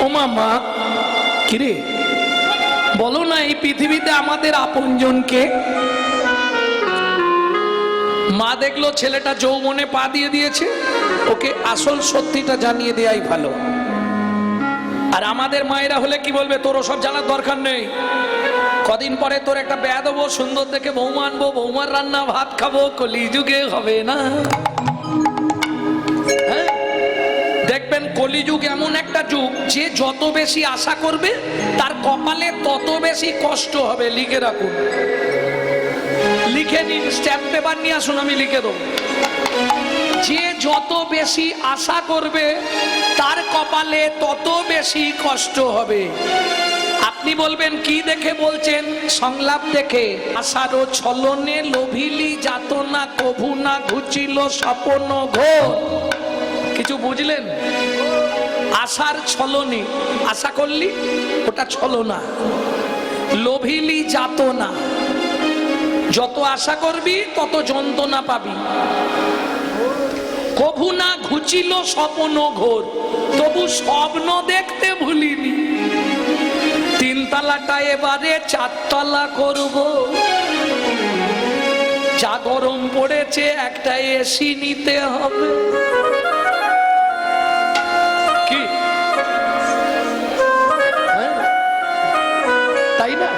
ও মামা কিরে বলো না, এই পৃথিবীতে আমাদের আপনজনকে? মা দেখলো ছেলেটা যৌবনে পা দিয়ে দিয়েছে, ওকে আসল সত্যিটা জানিয়ে দেয়াই ভালো। আর আমাদের মায়েরা হলে কি বলবে, তোর সব জানার দরকার নেই, কদিন পরে তোর একটা বেয়া দেবো, সুন্দর দেখে বৌমা আনবো, বৌমার রান্না ভাত খাবো, কলিযুগে হবে না? হ্যাঁ, দেখবেন কলিযুগ এমন একটা যুগ, যে যত বেশি আশা করবে তার কপালে তত বেশি কষ্ট হবে। লিখে রাখুন, লিখে নিন, স্ট্যাম্প পেপার নিয়ে আসুন, আমি লিখে দেবো। যে যত বেশি আশা করবে তার কপালে তত বেশি কষ্ট হবে। আপনি বলবেন কি দেখে বলছেন? সংলাপ দেখে। আশারও ছলনে লোভিলি যাতনা, কভু না ঘুচিল স্বপ্ন ঘোর। কিছু বুঝলেন? আশার ছলনে, আশা করলি ওটা ছলনা। লোভিলি যাতনা, যত আশা করবি তত যন্ত্রণা পাবি। কভু না ঘুচিল স্বপ্ন ঘোর, তবু স্বপ্ন দেখতে ভুলিনি। তিনতলাটা এবারে চারতলা করব, যা গরম পড়েছে একটা এসি নিতে হবে। কি তাই না?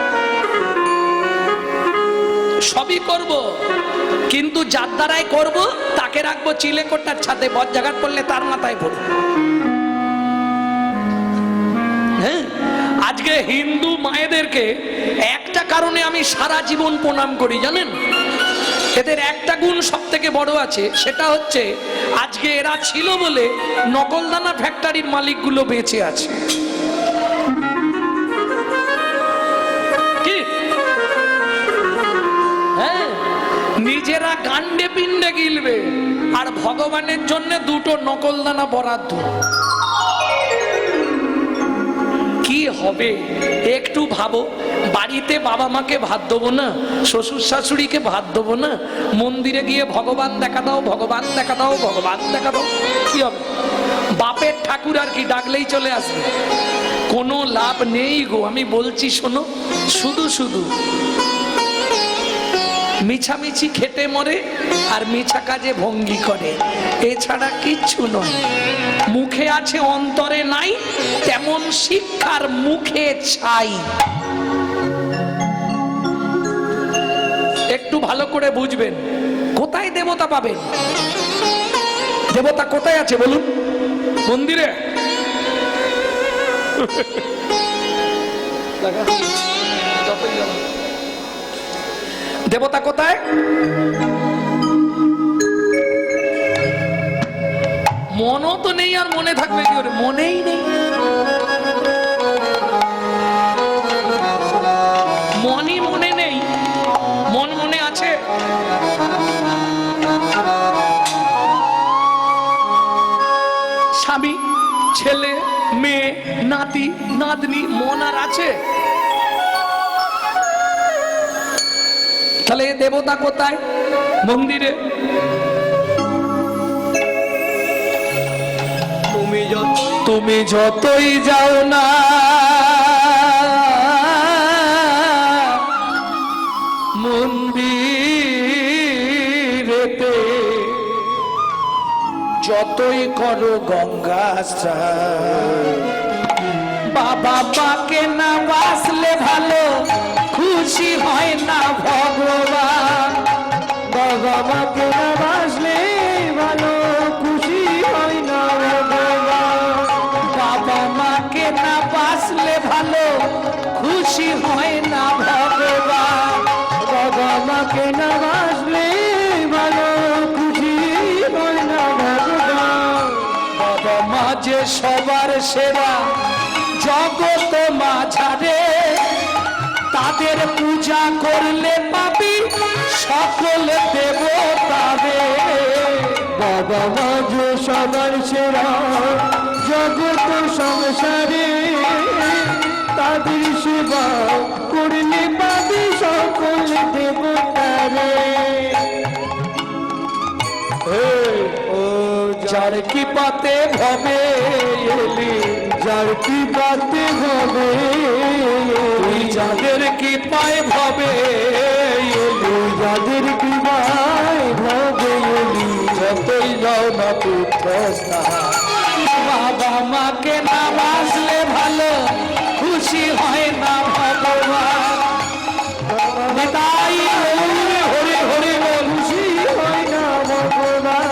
সবই করব, কিন্তু যার দ্বারাই করব তাকে রাখবো চিলেকোটার ছাদে, বজ্জাঘাত পড়লে তার মাথায় পড়বে। হ্যাঁ, আজকে হিন্দু মায়েদেরকে একটা কারণে আমি সারা জীবন প্রণাম করি, জানেন? এদের একটা গুণ সব থেকে বড় আছে, সেটা হচ্ছে আজকে এরা ছিল বলে নকলদানা ফ্যাক্টরির মালিকগুলো বেঁচে আছে। কি? হ্যাঁ, নিজেরা গান্ডে পিণ্ডে গিলবে আর ভগবানের জন্য দুটো নকলদানা বরাদ্দ। কি হবে একটু ভাবো। বাড়িতে বাবা মাকে ভাত দেবো না, শ্বশুর শাশুড়িকে ভাত দেবো না, মন্দিরে গিয়ে ভগবান দেখা দাও, ভগবান দেখা দাও, ভগবান দেখা দাও, কি হবে? বাপের ঠাকুর আর কি ডাকলেই চলে আসবে? কোনো লাভ নেই গো, আমি বলছি শোনো। শুধু শুধু মিছামিছি খেটে মরে আর মিছা কাজে ভঙ্গি করে, এছাড়া কিচ্ছু নয়। মুখে আছে অন্তরে নাই, তেমন শিক্ষার মুখে ছাই। একটু ভালো করে বুঝবেন। কোথায় দেবতা পাবেন? দেবতা কোথায় আছে বলুন? মন্দিরে? দেবতা কোথায়? মনও তো নেই, আর মনে থাকবে কি করে? মনেই নেই। মনই মনে নেই, মন মনে আছে। স্বামী, ছেলে, মেয়ে, নাতি নাতনি, মন আর আছে? তাহলে দেবতা কোথায়? মন্দিরে। তুমি যতই যাও না মন্দিরেতে, যতই করো গঙ্গা স্নান, বাবা পাকে না বাসলে ভালো খুশি হয় না ভগবান। বাবা মাকে না বাসলে ভালো খুশি হয় না ভগবান। বাবা মাকে না বাসলে ভালো খুশি হয় না ভগবান। বাবা মাকে না বাসলে ভালো খুশি হয় না ভগবান। বাবা মা যে সবার সেরা জগত মাঝারে, তাদের পূজা করলে পাবি সকল দেবতারে। বাবা মা যে সবার সেরা জগত সংসারে, তাদের সেবা করলে পাবি সকল দেবতারে। যার কি পাতে ভবে এলি যার কি পাতে হবে, তুই যাদের কি পায় ভবে তুই যাদের কি পায় ভবে এলি, যতই যাও না তীর্থস্থান, বাবা মাকে না বাসলে ভালো খুশি হয় না ভগবান। তাই হরে হরে বল, খুশি হয় না ভগবান।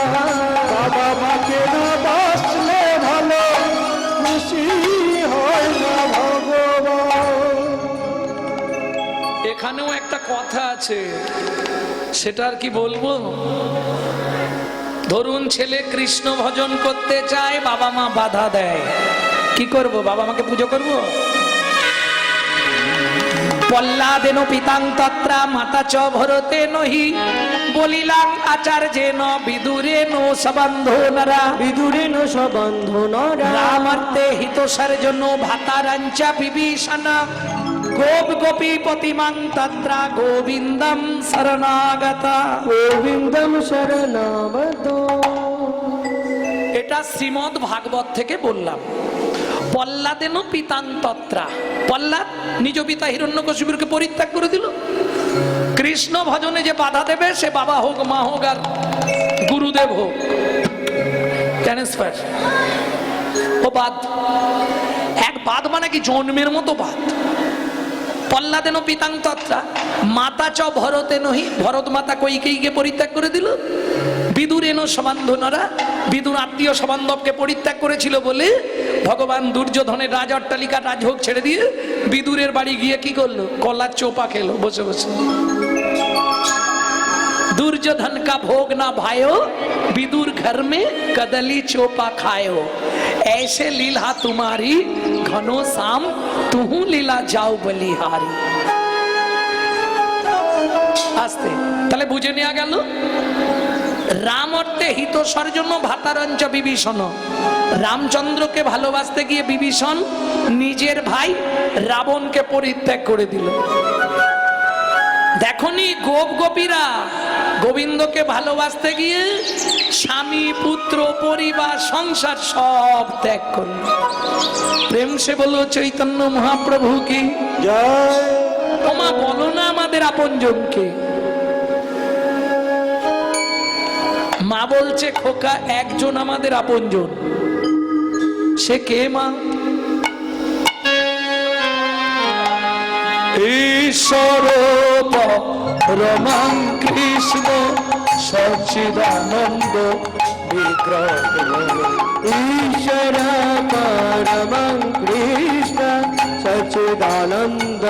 বাবা মাকে না বাসলে ভালো, খুশি হয় না ভগবান। এখানেও একটা কথা আছে, সেটা আর কি বলবো। ধরুন ছেলে কৃষ্ণ ভজন করতে চায়, বাবা মা বাধা দেয়, কি করব? বাবা মাকে পুজো করব? পল্লাদেন পিতাং তত্রা মাতা চ ভরতে নহি, বলিলাম আচার্যেন বিদুরেন সবন্ধনরা, বিদুরেন সবন্ধনরা, রামার্থে হিতসার জন্য ভাতারাঞ্চা বিভীষণা, গোপ গোপী পতিমাং তত্রা গোবিন্দম শরণাগতা। গোবিন্দম শরণাগত। এটা শ্রীমদ ভাগবত থেকে বললাম। পল্লাদেন পিতাং তত্রা, পল্লাদ নিজ পিতা হিরণ্যকশিপুরকে পরিত্যাগ করে দিল। কৃষ্ণ ভজনে যে বাধা দেবে সে বাবা হোক, মা হোক, আর গুরুদেব হোক, ট্রান্সফার ও বাদ। এক বাদ মানে কি? জন্মের মতো বাদ। পল্লাদেন পিতাং তত্রা মাতা চ ভরতে নহি, ভরত মাতা কৈকেয়ীকে পরিত্যাগ করে দিল। বিদুরেন সবান্ধনরা, বিদুর আত্মীয় সবান্ধবকে পরিত্যাগ করেছিল বলে ভগবান দুর্যোধনের রাজ অট্টালিকা রাজভোগ ছেড়ে দিয়ে বিদুরের বাড়ি গিয়ে কি করলো? কলার চোপা খেলো বসে বসে। दुर्योधन का भोग ना भायो, विदुर घर में कदली चोपा खायो, ऐसे लीला तुम्हारी घनो शाम, तुहू लीला जाओ बलिहारी। आस्ते তাহলে বুঝে নেওয়া গেল, রাম অর্থে হিতসার জন্য ভাতারঞ্চ বিভীষণ। রামচন্দ্রকে ভালোবাসতে গিয়ে বিভীষণ নিজের ভাই রাবণকে পরিত্যাগ করে দিল। দেখনি গোপ গোপীরা গোবিন্দকে ভালোবাসতে গিয়ে স্বামী পুত্র পরিবার সংসার সব ত্যাগ করল। প্রেম সে বলো চৈতন্য মহাপ্রভু কি জয়। তোমা বলো না আমাদের আপনজনকে। মা বলছে খোকা একজন আমাদের আপনজন, সে কে মা? ঈশ্বর পরমং কৃষ্ণ সচ্চিদানন্দ বিগ্রহ, ঈশ্বর পরমং কৃষ্ণ সচ্চিদানন্দ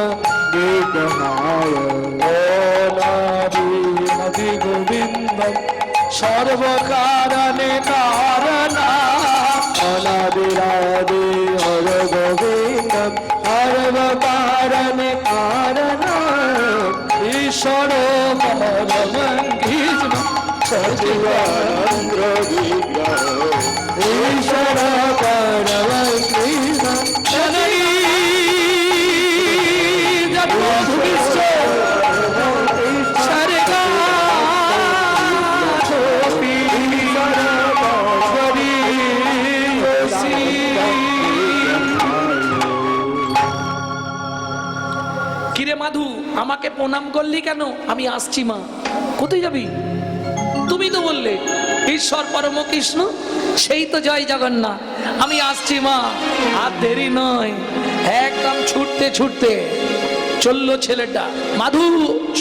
বিগ্রহায়, অনাদি গোবিন্দ সর্বকারণে কারণা, অনাদিরাদি হর গোবিন্দ সর্বকারণে কারণ, ঈশ্বর পরমং কৃষ্ণ সচ্চিদানন্দ বিগ্রহ, ঈশ্বর পরমং কৃষ্ণ কিরে মাধু আমাকে প্রণাম করলি কেন? আমি আসছি মা। কোথায় যাবি? তুমি তো বললে ঈশ্বর পরম কৃষ্ণ, সেই তো জয় জগন্নাথ। আমি আসছি মা। আর দেরি নয়, একদম ছুটতে ছুটতে চললো ছেলেটা। মাধু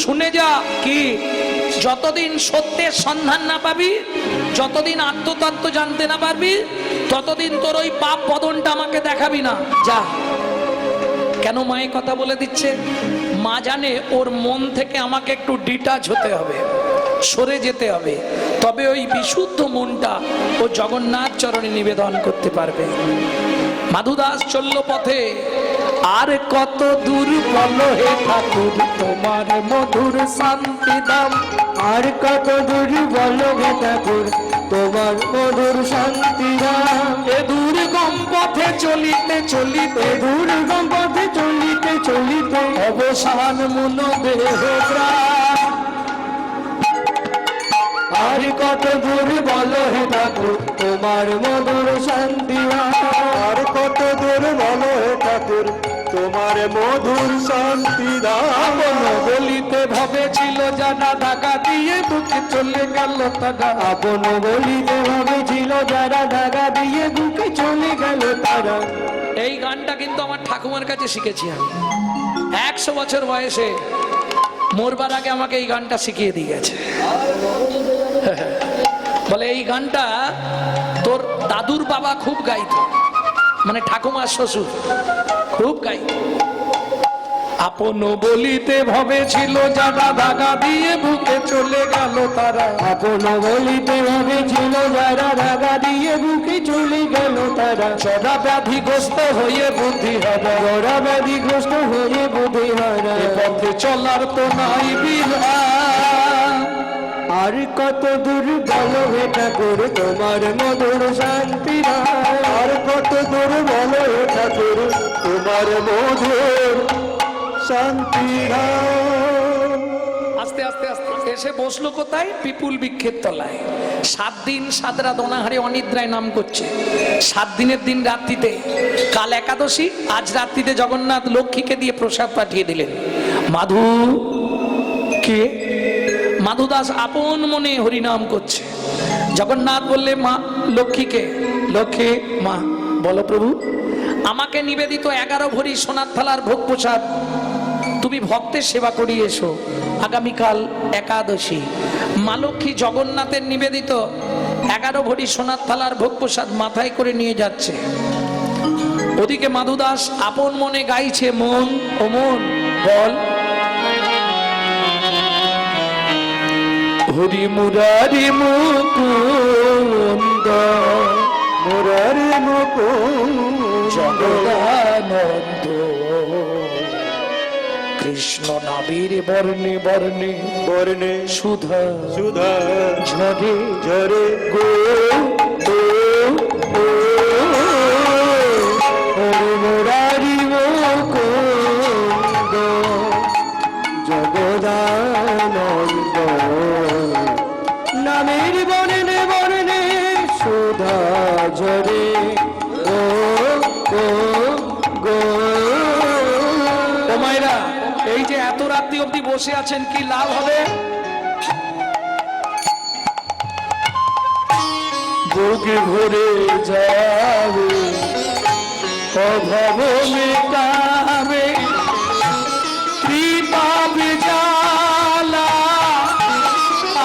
শুনে যা, কি যতদিন সত্যের সন্ধান না পাবি, যতদিন আত্মতত্ত্ব জানতে না পারবি, ততদিন তোর ওই পাপ বদনটা আমাকে দেখাবি না। যা। কেন মায়ের কথা বলে দিচ্ছে? মা জানে ওর মন থেকে আমাকে একটু ডিটাচ হতে হবে, সরে যেতে হবে, তবে ওই বিশুদ্ধ মনটা ও জগন্নাথ চরণে নিবেদন করতে পারবে। মাধুদাস চলল পথে। আর কত দূর বলো হে ঠাকুর তোমার মধুর শান্তি দাম, আর কত দূর বলো হে ঠাকুর তোমার মধুর শান্তি দাম, এ দুর্গম পথে চলিতে চলিতে, দুর্গম পথে চলিতে চলিতে অবসান মন দেহ প্রাণ। আর কত দূর বলো হে ঠাকুর তোমার মধুর শান্তি দাম, আর কত দূর ঠাকুর তোমার মধুর শান্তি দান। বলিতে ভবেছিল যারা ঢাকা দিয়ে বুকে চলে গেল তারা। আপন বলিতে ভেবেছিল যারা ঢাকা দিয়ে বুকে চলে গেল তারা। এই গানটা কিন্তু আমার ঠাকুমার কাছে শিখেছি আমি। 100 বছর বয়সে মরবার আগে আমাকে এই গানটা শিখিয়ে দিয়ে গেছে। বলে এই গানটা তোর দাদুর বাবা খুব গাইতো, মানে ঠাকুমার শ্বশুর খুব গাইতো। আপন বলিতে ভবেছিল যারা ঢাকা দিয়ে বুকে চলে গেল তারা। আপন বলিতে ভেবেছিল যারা ঢাকা দিয়ে বুকে চলে গেল তারা। সদা ব্যাধিগ্রস্ত হয়ে বুদ্ধিহারা, জরা ব্যাধিগ্রস্ত হয়ে বুদ্ধিহারা। এ পথে চলার তো নাই বিধান। আর কত দূর বলো হে ঠাকুর তোমার মধুর শান্তি দান। আর কত দূর বলো হে ঠাকুর তোমার মধুর শান্তি দান। আস্তে আস্তে আস্তে এসে বসলো কোথায়? পিপুল বৃক্ষের তলায়। 7 দিন 7 রাত অনাহারে অনিদ্রায় নাম করছে। 7 দিনের দিন রাত্রিতে, কাল একাদশী, আজ রাত্রিতে জগন্নাথ লক্ষ্মীকে দিয়ে প্রসাদ পাঠিয়ে দিলেন। মাধু কে? মাধু দাস আপন মনে হরিনাম করছে। জগন্নাথ বললে মা লক্ষ্মীকে, লক্ষ্মী মা বলো প্রভু, আমাকে নিবেদিত 11 ভরি সোনার থালার ভোগ প্রসাদ তুমি ভক্তের সেবা করিয়ে এসো। আগামীকাল একাদশী। মা লক্ষ্মী জগন্নাথের নিবেদিত 11 ভরি সোনার থালার ভোগ প্রসাদ মাথায় করে নিয়ে যাচ্ছে। ওদিকে মাধু দাস আপন মনে গাইছে, মন ও মন বল, হরি মুরারি মুকুন্দ মুরারি মুকুন্দ জগদানন্দ, কৃষ্ণ নাবির বর্ণে বর্ণে বর্ণে সুধা সুধা ঝরে ঝরে গো গো গো। হরি মুরারি মুকুন্দ জগদানন্দ, নামের বর্ণে বর্ণে সুধা ঝরে গো গো গো। ও মায়েরা, এই যে এত রাত্রি অবধি বসে আছেন, কি লাভ হবে? বুকে ভরে যাবে অভাব মেটাবে, কৃপা জালা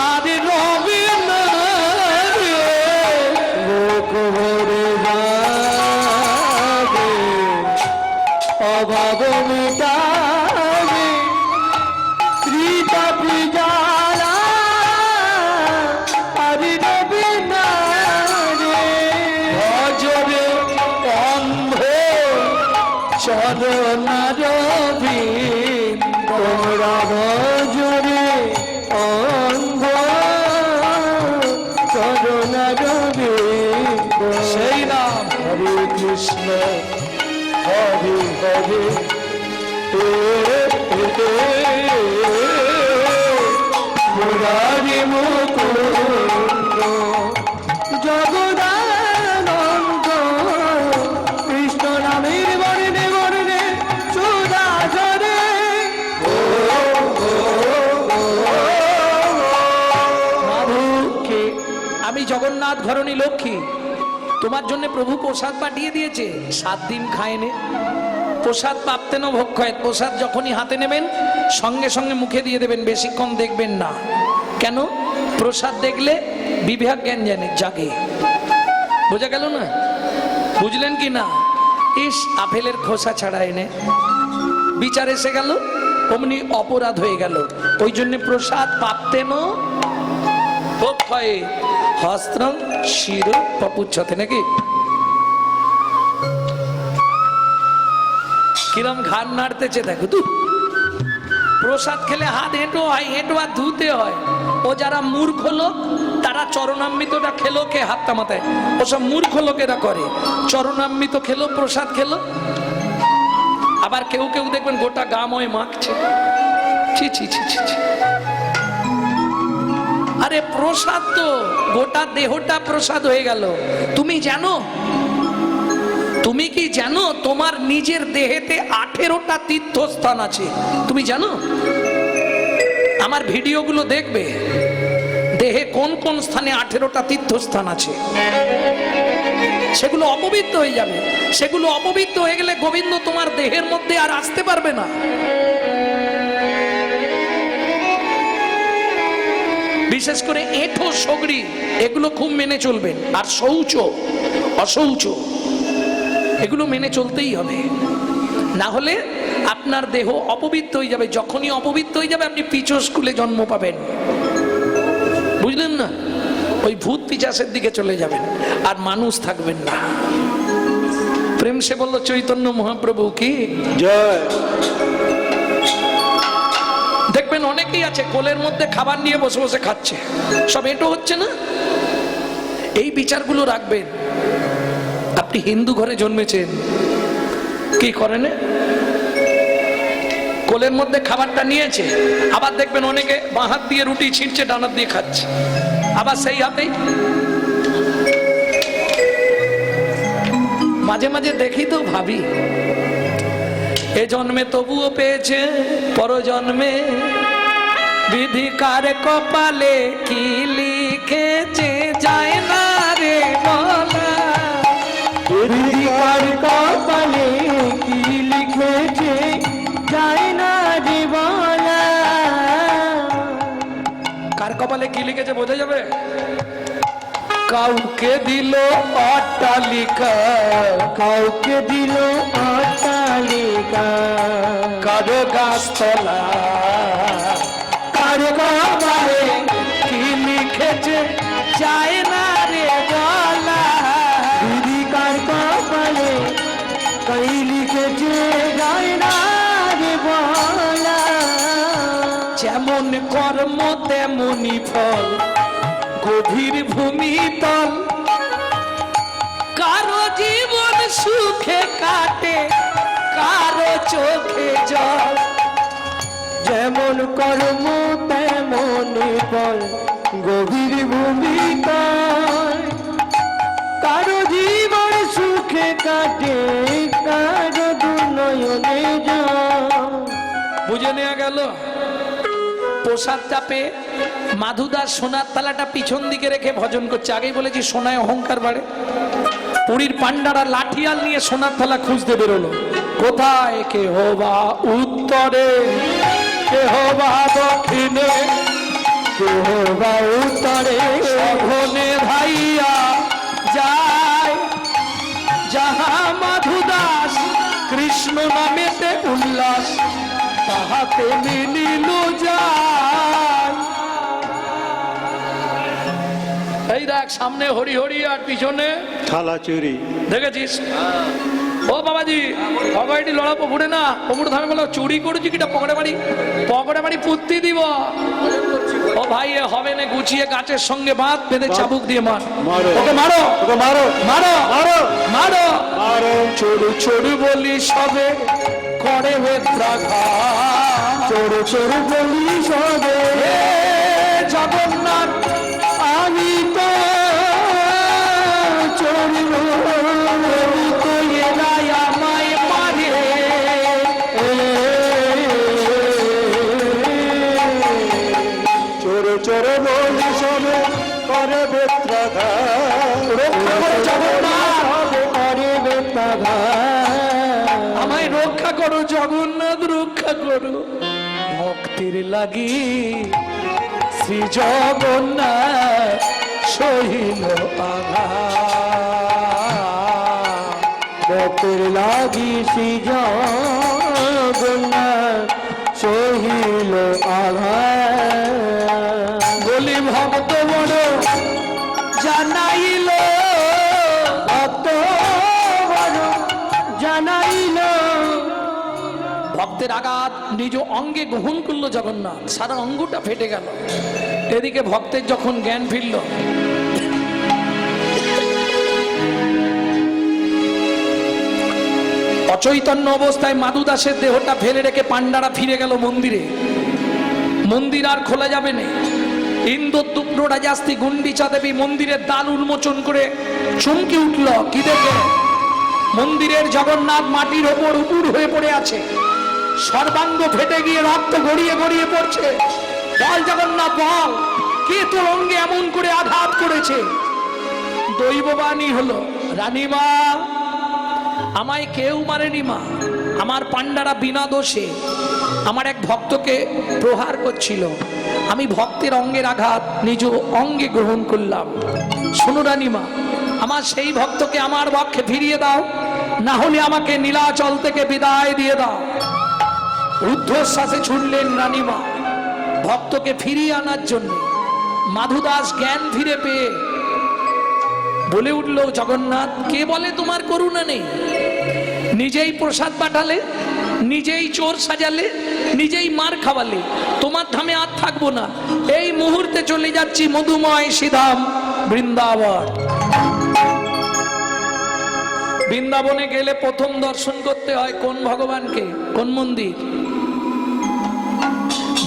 আর রবে না রে। বুক ভরে যাবে অভাব মেটাবে, কৃপা জালা আর রবে না রে। ভজরে অন্ধ চরণার বিন্দ, তোমরা ভজরে অন্ধ চরণার বিন্দ। সেই নাম হরে কৃষ্ণ হরে হরে মুরারি মুকুন্দ জগদানন্দ, কৃষ্ণ নামের বর্ণে বর্ণে সুধা ঝরে। মাধুকে, আমি জগন্নাথ ঘরণী লক্ষ্মী, তোমার জন্য প্রভু প্রসাদ পাঠিয়ে দিয়েছে। 7 দিন খায়নি প্রসাদ, প্রাপ্তেন ভক্ষয়েত। প্রসাদ যখনই হাতে নেবেন সঙ্গে সঙ্গে মুখে দিয়ে দেবেন, বেশিক্ষণ দেখবেন না। কেন? প্রসাদ দেখলে বিবেক জ্ঞান জাগে। বোঝা গেল না? বুঝলেন কি না? ইস, আপেলের খোসা ছাড়া এনে বিচার এসে গেল, অমনি অপরাধ হয়ে গেল। ওই জন্য প্রসাদ প্রাপ্তেন ভক্ষয়েত হস্ত্রং শির পপুচ্ছতে, নাকি? কিরম ঘাড় নাড়তেছে দেখো তো। প্রসাদ খেলে হাত হেঁটো হয়, হেঁটো আর ধুতে হয়। ও যারা মূর্খ লোক তারা চরণামৃতটা খেলো, কে হাতটা মাথায়, ওসব মূর্খ লোকেরা করে। চরণামৃত খেলো, প্রসাদ খেলো। আবার কেউ কেউ দেখবেন গোটা গাময় মাখছে। ছি ছি ছি ছি ছি। আরে প্রসাদ তো গোটা দেহটা প্রসাদ হয়ে গেল। তুমি জানো তুমি কি জানো তোমার নিজের দেহেতে 18টা তীর্থস্থান আছে? তুমি জানো? আমার ভিডিওগুলো দেখবে, দেহে কোন কোন স্থানে 18টা তীর্থস্থান আছে। সেগুলো অপবিত্র হয়ে যাবে। সেগুলো অপবিত্র হয়ে গেলে গোবিন্দ তোমার দেহের মধ্যে আর আসতে পারবে না। বিশেষ করে এঁঠো সগড়ি এগুলো খুব মেনে চলবেন। আর শৌচ অশৌচ এগুলো মেনে চলতেই হবে, না হলে আপনার দেহ অপবিত্র হয়ে যাবে। যখনই অপবিত্র হয়ে যাবে আপনি পিচো স্কুলে জন্ম পাবেন, বুঝলেন না? ওই ভূত পিচাসের দিকে চলে যাবেন, আর মানুষ থাকবেন না। প্রেম সে বলল চৈতন্য মহাপ্রভু কি জয়। দেখবেন অনেকেই আছে কোলের মধ্যে খাবার নিয়ে বসে বসে খাচ্ছে, সব এঁটো হচ্ছে না। এই বিচারগুলো রাখবেন। আপনি হিন্দু ঘরে জন্মেছেন, কি করেন? কোলের মধ্যে খাবারটা নিয়েছে, আবার দেখবেন অনেকে বাঁ হাত দিয়ে রুটি ছিঁড়ছে, ডান হাত দিয়ে খাচ্ছে, আবার সেই হাতেই। মাঝে মাঝে দেখি তো ভাবি, এ জন্মে তবুও পেয়েছে, পর জন্মে বিধি কার কপালে কি লিখেছে যায় না রে বলা। কার কপালে কি লিখেছে যায় না রে বলা। কার কপালে কি লিখেছে বোঝা যাবে? কাউকে দিল অট্টালিকা, কাউকে দিল অট্টালিকা, কারো গাছতলা, কার কপালে কি লিখেছে যায় না রে বলা। দিদি কার কপালে কই লিখেছে যায় না রে বলা। যেমন কর্ম তেমনি ফল, গভীর ভূমিতল, কারো জীবন সুখে কাটে, কারো চোখে জল। যেমন কর্ম তেমন ফল, গভীর ভূমিকা, কারো জীবন সুখে কাটে, কারো দুর্নয়নে যায়। বুঝে নেওয়া গেল? প্রসাদ চাপে মাধুদাস সোনার থালাটা পিছন দিকে রেখে ভজন করছে। আগেই বলেছি সোনায় অহংকার বাড়ে। পুরীর পান্ডারা লাঠিয়াল নিয়ে সোনার থালা খুঁজতে বেরোলো। কোথায়? কে হবা উত্তরে, কে হবা দক্ষিণে, কে বা উত্তরে, সঘনে ধাইয়া যায়। যাহা মাধুদাস কৃষ্ণ নামেতে উল্লাস, তাহাতে মিলিল যায়। এই দেখ সামনে হরি হরি আর পিছনে থালা চুরি। দেখেছিস? ও বাবাজি, পকেটে লড়া পপুড়ে না, পপুড়ে থামে বলো চুরি করেছি কিটা পকেটে মারি পুত্তি দিব। ও ভাই এ হবে না, গুছিয়ে গাছের সঙ্গে বাঁধ, বেঁধে চাবুক দিয়ে মার। মারো ওকে মারো, ওকে মারো মারো, মারো মারো। মারো। চড়ু চড়ু বলি সবে করে বেত্রাঘাত, চোর চোর বলি সবে হে জগন্নাথ আমি তো চোর তো এরাই আমায় মারে। চোর চোর বলি সবে করে বেত্রাঘাত। রক্ষা করো জগন্নাথ, করে বেতাঘা। আমায় রক্ষা করো জগন্নাথ, রক্ষা করো। ভক্তির লাগি শ্রী জগন্নাথ সহিল আঘাত। ভক্তের লাগি শ্রী জগন্নাথ সহিল আঘাত। বলি ভক্ত বড় জানাইল, ভক্ত বড় জানাইল। ভক্তের আঘাত নিজ অঙ্গে গ্রহণ করলো জগন্নাথ, সারা অঙ্গটা ফেটে গেল। এদিকে ভক্তের যখন জ্ঞান ফিরল, অচৈতন্য অবস্থায় মাধুদাসের দেহটা ফেলে রেখে পান্ডারা ফিরে গেল মন্দিরে। মন্দির আর খোলা যাবে না। ইন্দ্রদুম্ন রাজাস্তি গুন্ডিচা দেবী মন্দিরের দ্বার উন্মোচন করে চমকে উঠল। কি দেখে? মন্দিরের জগন্নাথ মাটির ওপর উপুড় হয়ে পড়ে আছে, সর্বাঙ্গ ফেটে গিয়ে রক্ত গড়িয়ে গড়িয়ে পড়ছে। বল জগন্নাথ বল, কে তোর অঙ্গে এমন করে আঘাত করেছে? দৈববাণী হলো, রানীমা আমায় কেউ মারেনি মা, আমার পান্ডারা বিনা দোষে আমার এক ভক্তকে প্রহার করছিল, আমি ভক্তের অঙ্গের আঘাত নিজ অঙ্গে গ্রহণ করলাম। শোনো রানীমা, আমার সেই ভক্তকে আমার পক্ষে ফিরিয়ে দাও, না হলে আমাকে নীলাচল থেকে বিদায় দিয়ে দাও। রুদ্ধশ্বাসে ছুটলেন রানীমা ভক্তকে ফিরিয়ে আনার জন্য। মাধুদাস জ্ঞান ফিরে পেয়ে বলে উঠল, জগন্নাথ কে বলে তোমার করুণা নেই? নিজেই প্রসাদ পাঠালে, নিজেই চোর সাজালে, নিজেই মার খাওয়ালে, তোমার ধামে আর থাকবো না, এই মুহূর্তে চলে যাচ্ছি মধুময় শ্রীধাম বৃন্দাবন। বৃন্দাবনে গেলে প্রথম দর্শন করতে হয় কোন ভগবানকে? কোন মন্দির?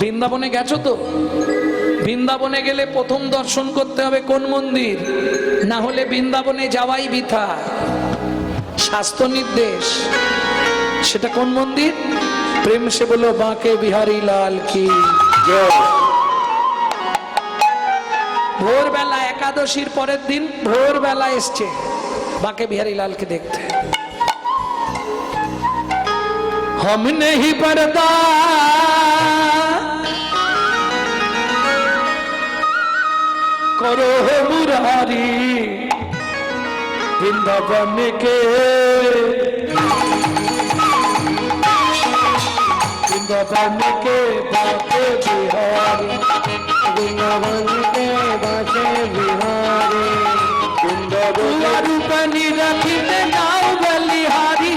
বৃন্দাবনে গেছো তো? বৃন্দাবনে গেলে প্রথম দর্শন করতে হবে কোন মন্দির? না হলে বৃন্দাবনে যাওয়াই বৃথা। শাস্ত্র নির্দেশ, সেটা কোন মন্দির? প্রেম সে বলো বাঁকে বিহারী লাল কি জয়। ভোরবেলা একাদশীর পরের দিন ভোরবেলা এসছে বাঁকে বিহারী লালকে দেখতে। हम नहीं पड़ता करो मुरारी वृंदावन के, वृंदावन के बाके बिहारी, वृंदावन के बाके बिहारी, रूप निरखित नाव बलिहारी,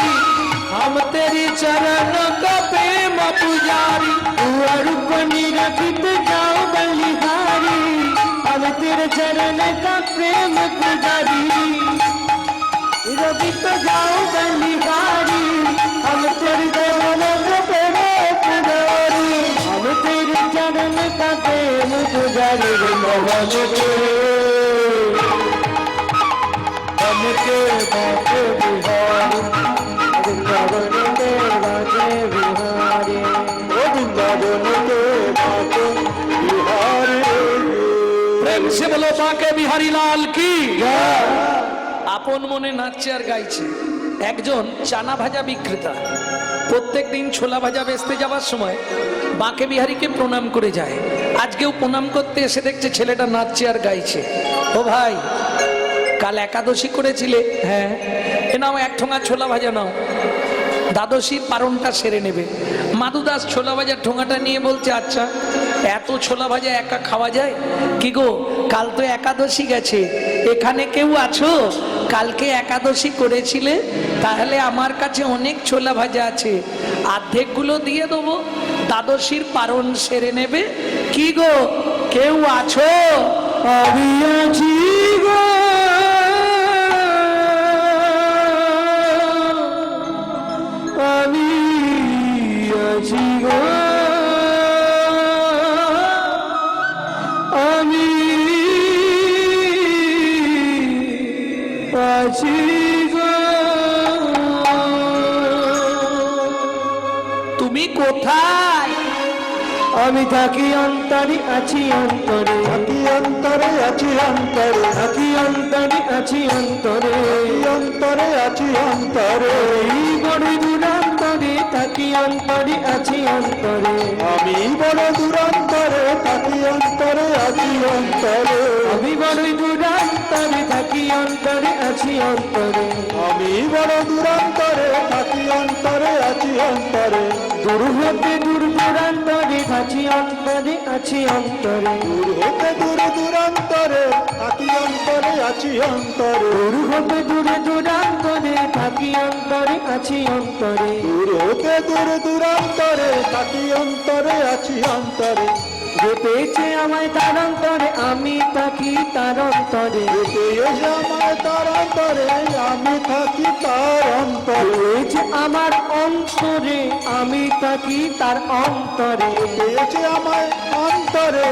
हम तेरी चरण का प्रेम पुजारी। रूप निरखित जाओ बलिहारी, हम तेरे चरण का प्रेम पुजारी। रवि तो जाओ बलिहारी, हम तेरे चरण का प्रेम पुजारी, हम तेरे चरण का प्रेम पुजारी। वृंदावन के हम के बाके बिहारी, वृंदावन के बाके बिहारी, वृंदावन के बाके बिहारी। प्रेम से बोलो बाके बिहारी लाल की। আপন মনে নাচছে আর গাইছে। একজন চানা ভাজা বিক্রেতা প্রত্যেক দিন ছোলা ভাজা বেচতে যাওয়ার সময় বাঁকে বিহারীকে প্রণাম করে যায়। আজকেও প্রণাম করতে এসে দেখছে ছেলেটা নাচছে আর গাইছে। ও ভাই, কাল একাদশী করেছিলে? হ্যাঁ। এ নাও এক ঠোঙা ছোলা ভাজা নাও, দ্বাদশীর পারণটা সেরে নেবে। মাধুদাস ছোলা ভাজার ঠোঙাটা নিয়ে বলছে, আচ্ছা এত ছোলা ভাজা একা খাওয়া যায়? কি গো, কাল তো একাদশী গেছে, এখানে কেউ আছো কালকে একাদশী করেছিলে? তাহলে আমার কাছে অনেক ছোলা ভাজা আছে, অর্ধেকগুলো দিয়ে দেবো, দ্বাদশীর পারণ সেরে নেবে। কি গো, কেউ আছো? আমি আছি গো, আমি আছি গো, আমি আছি গো। তুমি কোথায়? আমি থাকি অন্তরে, আছি অন্তরে, থাকি অন্তরে আছি অন্তরে, থাকি অন্তরে, আছি অন্তরে, অন্তরে আছি অন্তরে। এই বড় দূরান্তরে থাকি অন্তরে, আছি অন্তরে, আমি বড় দূরান্তরে থাকি অন্তরে আছি অন্তরে। আমি বড় দূরান্তরে থাকি অন্তরে, আছি অন্তরে, আমি বড় দূরান্তরে থাকি অন্তরে আছি অন্তরে। দূর হতে দূর দূরান্তরে থাকি অন্তরে, আছি অন্তরে, দূর হতে দূর দূরান্তরে থাকি অন্তরে আছি অন্তরে। দূর হতে দূর দূরান্তরে থাকি অন্তরে, আছি অন্তরে, দূর হতে দূর দূরান্তরে থাকি অন্তরে আছি অন্তরে। যে পেয়েছে আমায় তার অন্তরে আমি থাকি তার অন্তরে পেয়েছে আমায় তার অন্তরে আমি থাকি তার অন্তরে পেয়েছে আমার অন্তরে আমি থাকি তার অন্তরে পেয়েছে আমায় অন্তরে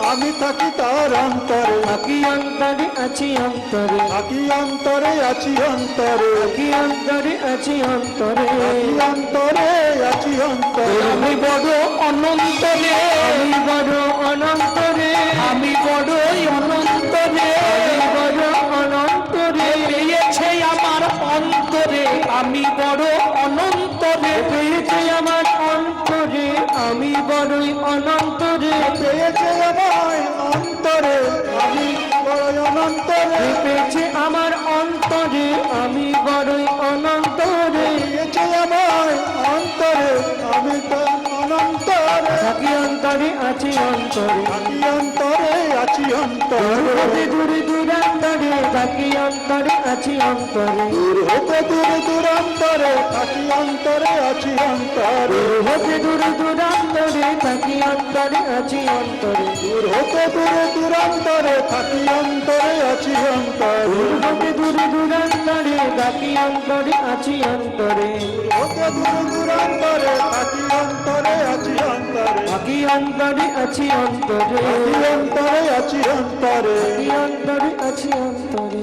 আমি থাকি তার অন্তরে থাকি অন্তরে আছি অন্তরে থাকি অন্তরে আছি অন্তরে থাকি অন্তরে আছি অন্তরে থাকি অন্তরে আছি অন্তরে আমি বড় অনন্তরে, আমি বড় অনন্তরে আমি বড়ই অনন্তরে, আমি বড় অনন্তরে পেয়েছে আমার অন্তরে, আমি বড় অনন্তরে, পেয়েছে আমার অন্তরে আমি বড়ই অনন্তরে পেয়েছে আমায় অন্তরে আমি বড় অনন্তরে পেয়েছে আমার অন্তরে আমি বড়ই অনন্তরে পেয়েছে আমায় অন্তরে আমি তো অনন্তরে থাকি অন্তরে আছি অন্তরে থাকি অন্তরে আছি অন্তরে দূরে দূরান্তরে থাকি অন্তরে আছি অন্তরে দূর হতে দূর দূরান্তরে থাকি অন্তরে আছি অন্তরে হতে দূরে দূরান্তরে থাকি অন্তরে আছি অন্তরে দূর হতে দূর দূরান্তরে থাকি অন্তরে আছি অন্তরে হতে দূরে দূরান্তরে থাকি অন্তরে আছি অন্তরে হতে দূর দূরান্তরে থাকি অন্তরে আছি অন্তরে থাকি অন্তরে আছি অন্তরে থাকি অন্তরে আছি অন্তরে থাকি অন্তরে আছি অন্তরে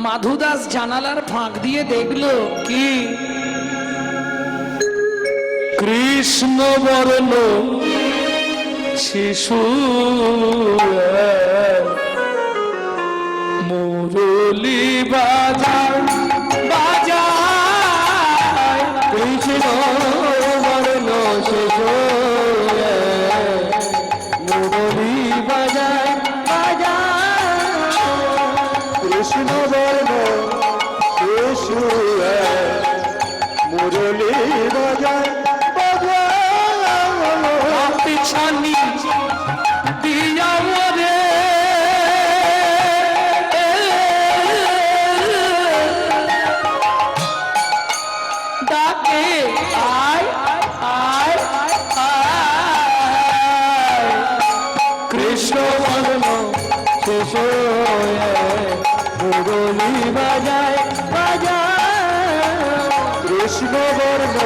মাধুদাস জানালার ফাঁক দিয়ে দেখলো কি কৃষ্ণ বর্ণ শিশু মুরলি বাজায় বাজায়, কৃষ্ণ বর্ণ শেষ মুরলী বাজায় বাজায় কৃষ্ণ বর্ণ শিশু মুরলী বাজায় বাজায় পিছানি দিয়া রে ডাকে আয় আয় আয়, কৃষ্ণ বর্ণ শেষ মুরলী বাজায় বাজায় কৃষ্ণ বর্ণ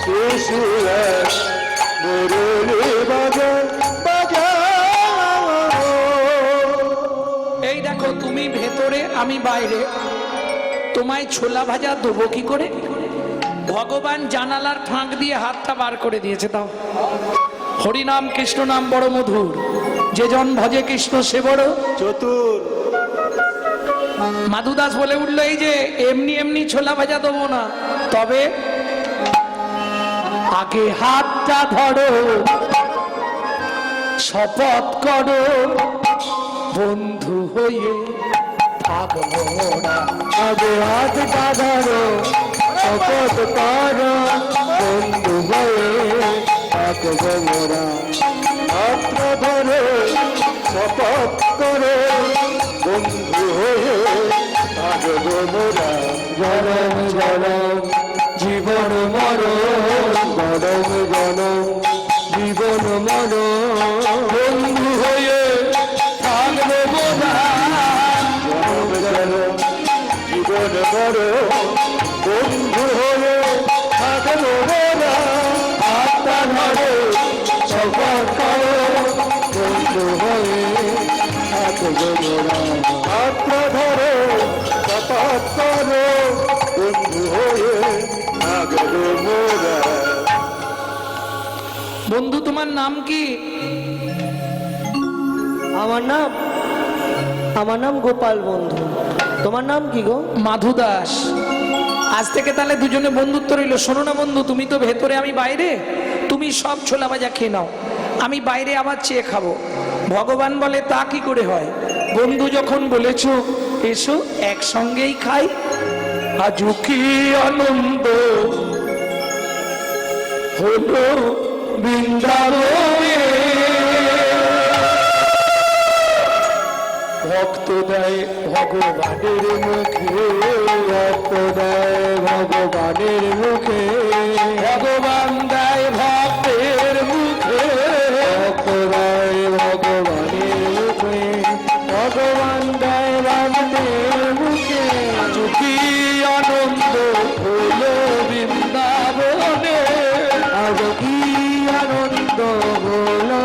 শিশু মুরলী বাজায় বাজায় এই দেখো তুমি ভেতরে আমি বাইরে, তোমায় ছোলা ভাজা দেবো কি করে? ভগবান জানালার ফাঁক দিয়ে হাতটা বার করে দিয়েছে। দাও, হরিনাম কৃষ্ণ নাম বড় মধুর, যে জন ভজে কৃষ্ণ সে বড় চতুর মাধুদাস বলে উঠলো এই যে এমনি এমনি ছোলা ভাজা দেবো না, তবে আগে হাতটা ধরো, শপথ করো, বন্ধু হয়ে থাকবো না। আগে হাত ধরো শপথ করো বন্ধু হয়ে থাকবো মোরা মাত্র ধরে শপথ করে বন্ধু হয়ে থাকবো মোরা জনম জনম জীবন মরণ গরম গরম জীবন মরণ বন্ধু হয়ে থাকবো মোরা, জনম জনম জীবন বড় বন্ধু হয়ে থাকবো মোরা হাতটা ধরে শপথ করো বন্ধু হয়ে থাকবো মোরা মাত্র ধরে শপথ করে বন্ধু হয়ে থাকবো মোরা বন্ধু তোমার নাম কি? আমার নাম গোপাল বন্ধু। তোমার নাম কি গো? মাধুদাস। আজ থেকে তাহলে দুজনে বন্ধুত্ব রইল। শোনো না বন্ধু, তুমি তো ভেতরে আমি বাইরে, তুমি সব ছোলা ভাজা খেয়ে নাও, আমি বাইরে আবার চেয়ে খাবো। ভগবান বলে তা কি করে হয়? বন্ধু যখন বলেছো এসো একসঙ্গেই খাই, আজ কি আনন্দ হলো বৃন্দাবনে, ভক্ত দেয় ভগবানের মুখে, ভক্ত দেয় ভগবানের মুখে, ভগবান দেয় ভক্তের মুখে, ভক্ত দেয় আজ কি আনন্দ হলো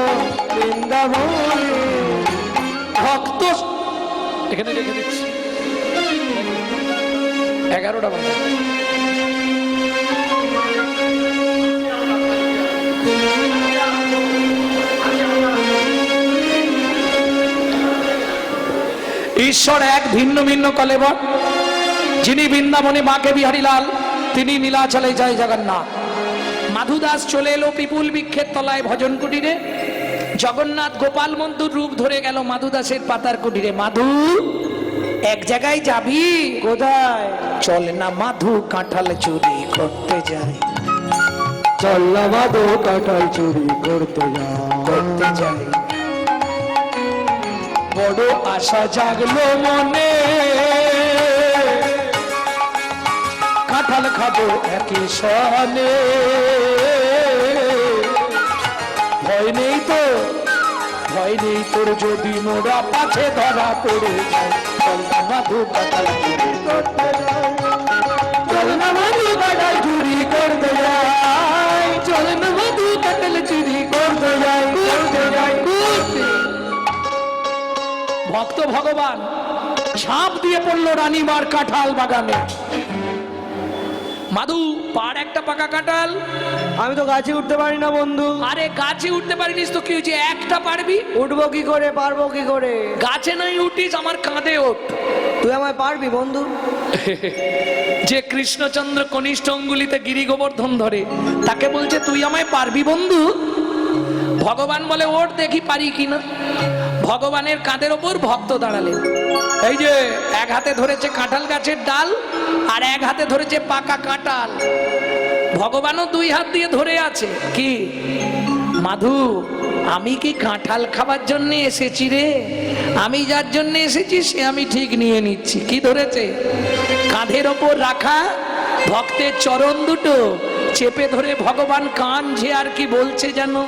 বৃন্দাবনে। ভক্ত এখানে রেখে দিচ্ছি 11টা বাজে। ঈশ্বর এক, ভিন্ন ভিন্ন কলেবর। যিনি বৃন্দাবনে বাঁকে বিহারী লাল, তিনি নীলাচলে জয় জগন্নাথ। মাধু দাস চলে এলো পিপুল বৃক্ষের তলায় ভজন কুটিরে। জগন্নাথ গোপাল বন্ধুর রূপ ধরে গেল মাধু দাসের পাতার কুটিরে। মাধু, এক জায়গায় যাবি? কোথায়? চল না মাধু, কাঁঠাল চুরি করতে যাই। চল না মাধু, কাঁঠাল চুরি করতে যাই। বড় আশা জাগলো মনে, কাঁঠাল খাবো একই সনে। ভয় নেই তো, ভয় নেই তোর, যদি মোরা পাছে ধরা পড়ে যায়। চল না মাধু, কাঁঠাল চুরি করতে যাই। চল না মাধু, কাঁঠাল চুরি করতে যাই। চল না মাধু, কাঁঠাল চুরি করতে যাই। ভক্ত ভগবান ঝাঁপ দিয়ে পড়লো রানীমার কাঁঠাল বাগানে। মাধু, পার একটা পাকা কাঁঠাল। আমি তো গাছে উঠতে পারি না বন্ধু। আরে গাছে উঠতে পারিনিস তো কি হয়েছে, একটা পারবি। উঠবো কি করে, পারবো কি করে? গাছে নাই উঠিস, আমার কাঁধে ওঠ। তুই আমায় পারবি বন্ধু? যে কৃষ্ণচন্দ্র কনিষ্ঠ অঙ্গুলিতে গিরি গোবর্ধন ধরে, তাকে বলছে তুই আমায় পারবি বন্ধু। ভগবান বলে ওঠ দেখি পারি কিনা। ভগবানের কাঁধের ওপর ভক্ত দাঁড়ালেন। এই যে এক হাতে ধরেছে কাঁঠাল গাছের ডাল, আর এক হাতে ধরেছে পাকা কাঁঠাল। ভগবানও দুই হাত দিয়ে ধরে আছে। কি মাধু, আমি কি কাঁঠাল খাবার জন্য এসেছি রে? আমি যার জন্য এসেছি সে আমি ঠিক নিয়ে নিচ্ছি। কি ধরেছে? কাঁধের ওপর রাখা ভক্তের চরণ দুটো চেপে ধরে ভগবান কাঁধে আর কি বলছে জানো?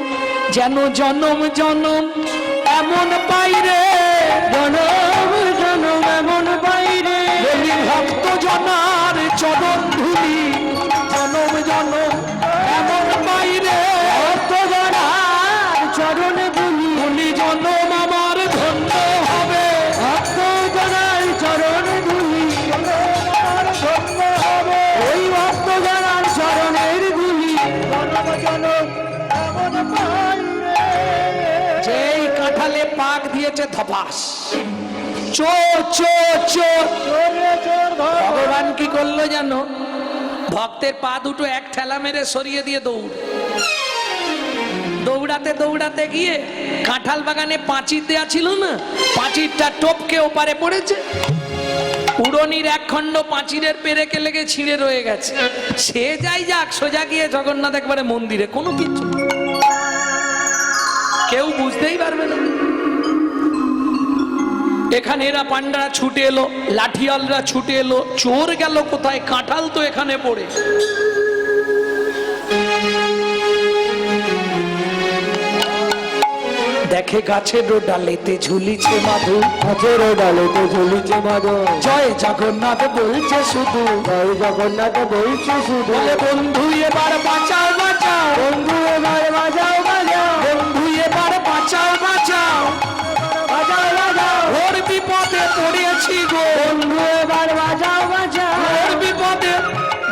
যেন জনম জনম এমন পাইরে, জনম জনম এমন বাইরে, ভক্ত জনার চরণ ধুলি। জনম জনম এমন পাইরে, ভক্ত জনার চরণ ধুলি। ধুলি জনম আমার ধন্য হবে। ভক্ত জনার চরণ ধুলি আমার ধন্য হবে। ওই ভক্ত জনার চরণের ধুলি জনম জনম এমন বাইরে। যেই কাঁঠালে পাক দিয়েছে ধপাস, চোর চোর চোর। চোরে চোর ধর। ভগবান কি করলো জানো? ভক্তের পা দুটো এক ঠেলা মেরে সরিয়ে দিয়ে দৌড়াতে দৌড়াতে গিয়ে কাঁঠাল বাগানে পাঁচির দেয়া ছিল না, পাঁচিরটা টপকে ওপারে পড়েছে। উড়নির এক খণ্ড পাঁচিরের পেরেকে লেগে ছিঁড়ে রয়ে গেছে। সে যাই যাক, সোজা গিয়ে জগন্নাথ একবারে মন্দিরে, কোনো কিছু কেউ বুঝতেই পারবে না। এখানে এরা পান্ডারা ছুটে এলো, লাঠিয়ালরা ছুটে এলো। চোর গেল কোথায়? কাঁঠাল তো এখানে পড়ে। দেখে গাছের ডালেতে ঝুলিছে মাধু, গাছের ডালেতে ঝুলিছে মাধু। জয় জগন্নাথ বলছে শুধু, জয় জগন্নাথ বলছে শুধু। বলে বন্ধু এবার বাঁচাও বাঁচাও, বন্ধু এবার বাজাও বাজাও, বন্ধু এবার বাঁচাও বাঁচাও, বাজাও বাজাও। ওর বিপদে পড়েছি গো, বন্ধু এবার বাজাও বাজাও। ওর বিপদে।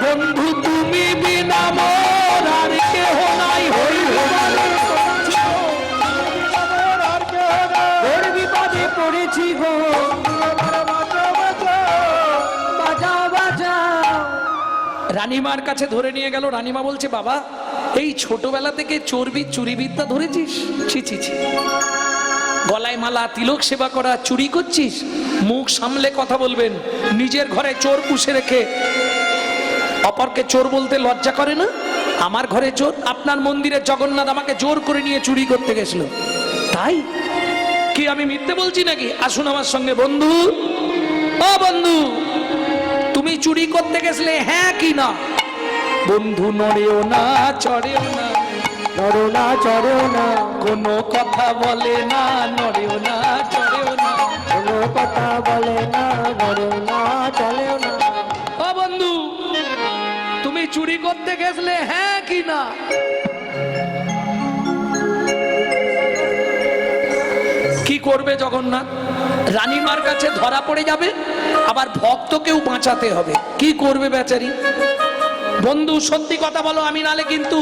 বন্ধু তুমি বিনা মোর আর কেহ নাই, হই ওর বিপদে পড়েছি গো, বাজাও বাজাও। রানীমার কাছে ধরে নিয়ে গেল। রানীমা বলছে বাবা, এই ছোটবেলা থেকে চুরি বিদ্যা ধরেছিস? ছি ছি ছি। গলায় মালা, তিলক সেবা করা, চুরি করছিস? মুখ সামলে কথা বলবেন। নিজের ঘরে চোর পুষে রেখে অপরকে চোর বলতে লজ্জা করে না? আমার ঘরে চোর, আপনার মন্দিরে জগন্নাথ আমাকে জোর করে নিয়ে চুরি করতে গেছিল। তাই কি আমি মিথ্যে বলছি নাকি? আসুন আমার সঙ্গে। বন্ধু, ও বন্ধু, তুমি চুরি করতে গেছিলে হ্যাঁ কি না? বন্ধু নড়েও না চড়েও না, নড়ো না চড়েও না, কোনো কথা বলে না, নড়েও না চড়েও না, কোনো কথা বলে না, নড়েও না চলেও না। ও বন্ধু, তুমি চুরি করতে গেছিলে হ্যাঁ কি না? করবে জগন্নাথ? রানীমার কাছে ধরা পড়ে যাবে, আবার ভক্তকেও বাঁচাতে হবে। কি করবে বেচারি? বন্ধু সত্যি কথা বলো, আমি নালে কিন্তু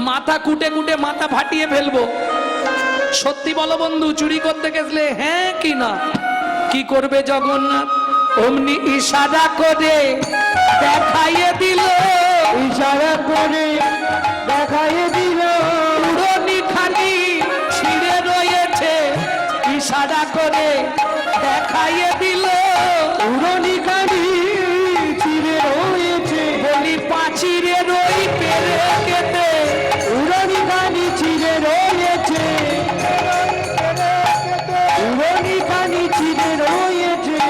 মাথা কুটে কুটে মাথা ফাটিয়ে ফেলবো। সত্যি বলো বন্ধু, চুরি করতে গেছলে হ্যাঁ কি না? কি করবে জগন্নাথ? অমনি ইশারা করে দেখাইয়ে দিল, ইশারা করে দেখাইয়ে দিল, উড়নি খানি ছিঁড়ে রয়েছে। ইশারা করে দেখাইয়ে দিল, উড়নি কানি চিরে রয়েছে, বলি পাচিরে রই পেরে কেটে। উড়নি কানি চিরে রয়েছে, উড়নি কানি চিরে রয়েছে।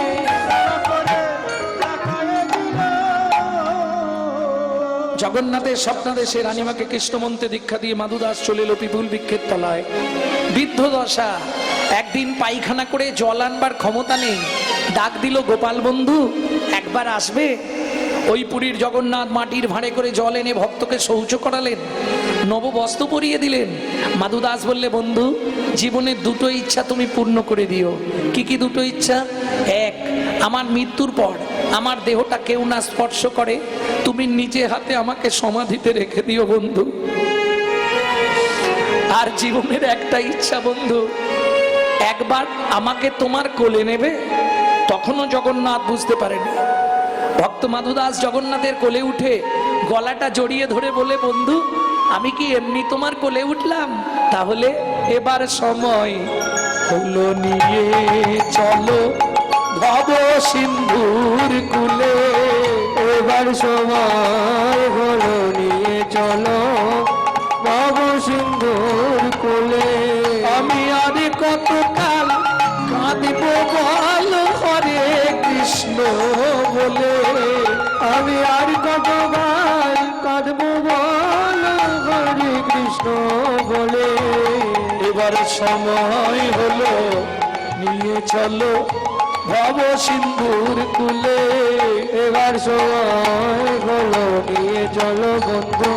জগন্নাথের স্বপ্নাদেশে রানীমাকে কৃষ্ণমন্ত্রে দীক্ষা দিয়ে মাধুদাস চলে এলো পিপুল বৃক্ষের তলায়। বৃদ্ধ দশা, একদিন পায়খানা করে জল আনবার ক্ষমতা নেই। ডাক দিল, গোপাল বন্ধু একবার আসবে? ওই পুরীর জগন্নাথ মাটির ভাঁড়ে করে জল এনে ভক্তকে শৌচ করালেন, নববস্ত্র পরিয়ে দিলেন। মাধুদাস বললে, বন্ধু জীবনের দুটো ইচ্ছা তুমি পূর্ণ করে দিও। কি কি দুটো ইচ্ছা? এক, আমার মৃত্যুর পর আমার দেহটা কেউ না স্পর্শ করে, তুমি নিজে হাতে আমাকে সমাধিতে রেখে দিও বন্ধু। আর জীবনের একটা ইচ্ছা বন্ধু, একবার আমাকে তোমার কোলে নেবে। তখনও জগন্নাথ বুঝতে পারেনি। ভক্ত মাধুদাস জগন্নাথের কোলে উঠে গলাটা জড়িয়ে ধরে বলে, বন্ধু আমি কি এমনি তোমার কোলে উঠলাম? তাহলে এবার সময় হলো, নিয়ে চলো ভব সিন্ধুর কুলে। এবার সময় হলো, নিয়ে চলো ভব সিন্ধুর কোলে। আমি আর কতকাল কাঁদব বল হরে কৃষ্ণ বলে। আমি আর কতবার কাঁদবো বল হরে কৃষ্ণ বলে। এবার সময় হলো, নিয়ে চলো ভব সিন্ধুর কুলে। এবার সময় হলো, নিয়ে চলো বন্ধু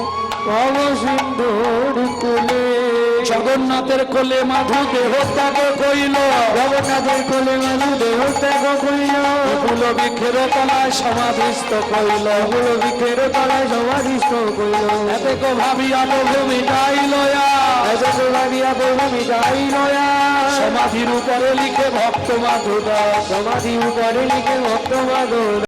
ভব সিন্ধুর কুলে। জগন্নাথের কোলে মাধু দেহ ত্যাগ কইল, জগন্নাথের কোলে মানু দেহ ত্যাগ করিল, ফুল বৃক্ষের তলায় সমাধিস্থ কইল। ফুল বৃক্ষের তলায় সমাধিস্থ করিল। এতে কো ভাবিয়া প্রভূমি যাইল, এত ভাবিয়া প্রভূমি যাইল, সমাধির উপরে লিখে ভক্ত মাধুদাস। সমাধি উপরে লিখে ভক্ত মাধব